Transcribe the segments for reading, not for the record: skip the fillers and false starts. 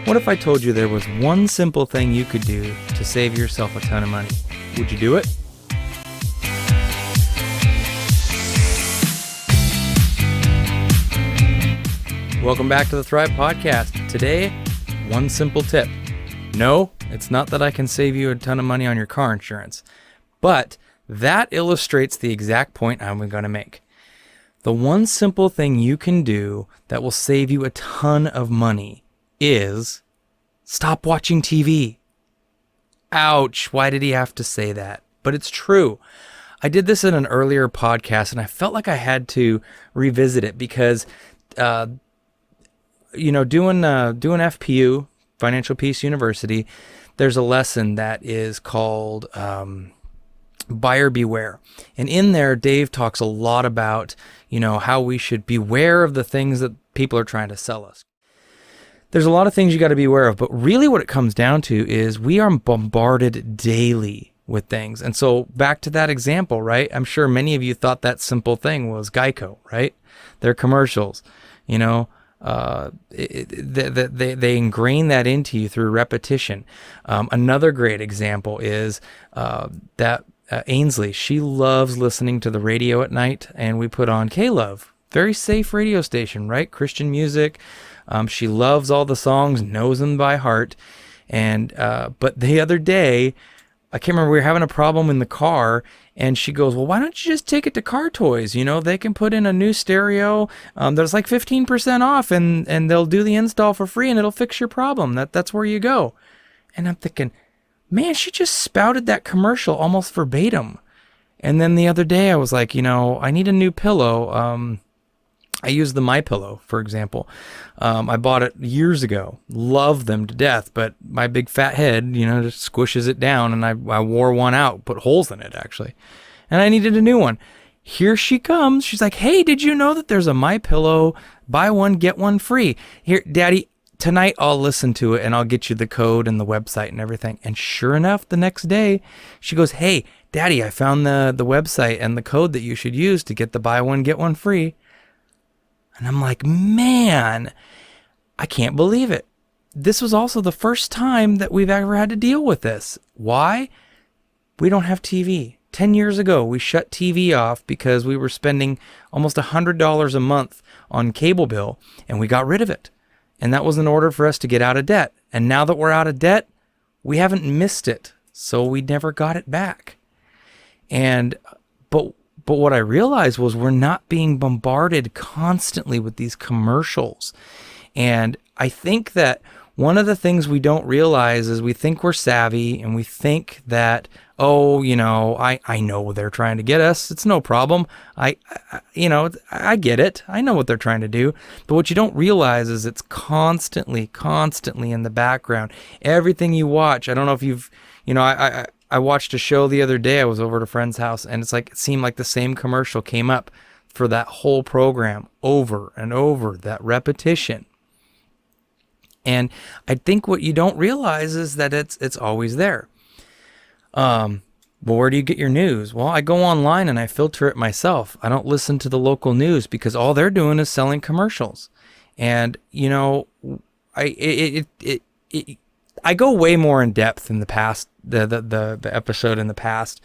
What if I told you there was one simple thing you could do to save yourself a ton of money? Would you do it? Welcome back to the Thrive Podcast. Today, one simple tip. No, it's not that I can save you a ton of money on your car insurance, but that illustrates the exact point I'm going to make. The one simple thing you can do that will save you a ton of money is stop watching TV. Ouch, why did he have to say that? But it's true. I did this in an earlier podcast and I felt like I had to revisit it because, doing FPU, Financial Peace University, there's a lesson that is called Buyer Beware. And in there, Dave talks a lot about, how we should beware of the things that people are trying to sell us. There's a lot of things you got to be aware of, but really what it comes down to is we are bombarded daily with things. And so back to that example, right? I'm sure many of you thought that simple thing was Geico, right? Their commercials, they ingrain that into you through repetition. Another great example is that Ainsley, she loves listening to the radio at night, and we put on K-Love, very safe radio station, right? Christian music. She loves all the songs, knows them by heart. And but the other day, I can't remember, we were having a problem in the car, and she goes, well, why don't you just take it to Car Toys? They can put in a new stereo. There's like 15% off, and they'll do the install for free, and it'll fix your problem. That's where you go. And I'm thinking, man, she just spouted that commercial almost verbatim. And then the other day I was like, I need a new pillow. I use the MyPillow, for example. I bought it years ago. Love them to death, but my big fat head, just squishes it down, and I wore one out, put holes in it, actually. And I needed a new one. Here she comes. She's like, hey, did you know that there's a MyPillow, buy one, get one free? Here, Daddy, tonight I'll listen to it, and I'll get you the code and the website and everything. And sure enough, the next day, she goes, hey, Daddy, I found the website and the code that you should use to get the buy one, get one free. And I'm like, man, I can't believe it. This was also the first time that we've ever had to deal with this. Why? We don't have TV. 10 years ago, we shut TV off because we were spending almost $100 a month on cable bill, and we got rid of it. And that was in order for us to get out of debt. And now that we're out of debt, we haven't missed it. So we never got it back. But what I realized was we're not being bombarded constantly with these commercials. And I think that one of the things we don't realize is we think we're savvy, and we think that, I know they're trying to get us. It's no problem. I get it. I know what they're trying to do. But what you don't realize is it's constantly in the background. Everything you watch, I don't know if you've, I watched a show the other day. I was over at a friend's house, and it seemed like the same commercial came up for that whole program over and over, that repetition. And I think what you don't realize is that it's always there. But where do you get your news? Well, I go online and I filter it myself. I don't listen to the local news because all they're doing is selling commercials. And, I go way more in depth in the past, the episode in the past.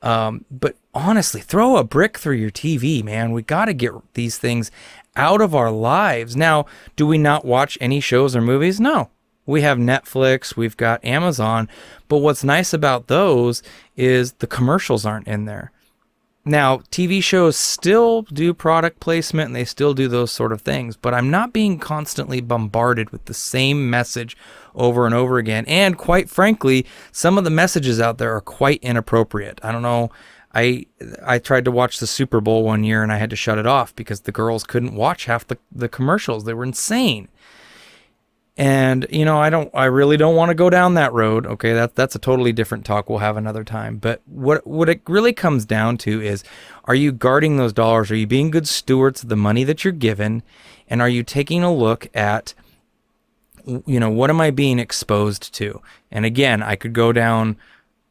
But honestly, throw a brick through your TV, man. We got to get these things out of our lives. Now, do we not watch any shows or movies? No. We have Netflix, we've got Amazon. But what's nice about those is the commercials aren't in there. Now, TV shows still do product placement, and they still do those sort of things, but I'm not being constantly bombarded with the same message over and over again. And quite frankly, some of the messages out there are quite inappropriate. I don't know. I tried to watch the Super Bowl one year, and I had to shut it off because the girls couldn't watch half the commercials. They were insane. And, I really don't want to go down that road. Okay, that's a totally different talk. We'll have another time. But what it really comes down to is, are you guarding those dollars? Are you being good stewards of the money that you're given? And are you taking a look at, what am I being exposed to? And again, I could go down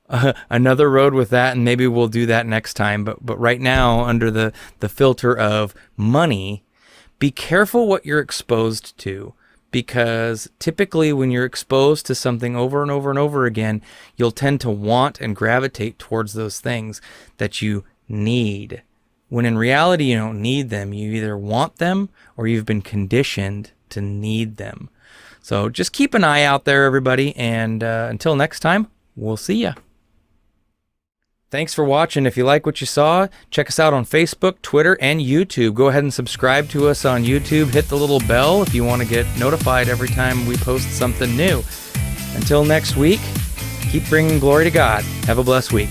another road with that, and maybe we'll do that next time. But right now, under the filter of money, be careful what you're exposed to. because typically when you're exposed to something over and over and over again, you'll tend to want and gravitate towards those things that you need. When in reality, you don't need them. You either want them or you've been conditioned to need them. So just keep an eye out there, everybody. And until next time, we'll see ya. Thanks for watching. If you like what you saw, check us out on Facebook, Twitter, and YouTube. Go ahead and subscribe to us on YouTube. Hit the little bell if you want to get notified every time we post something new. Until next week, keep bringing glory to God. Have a blessed week.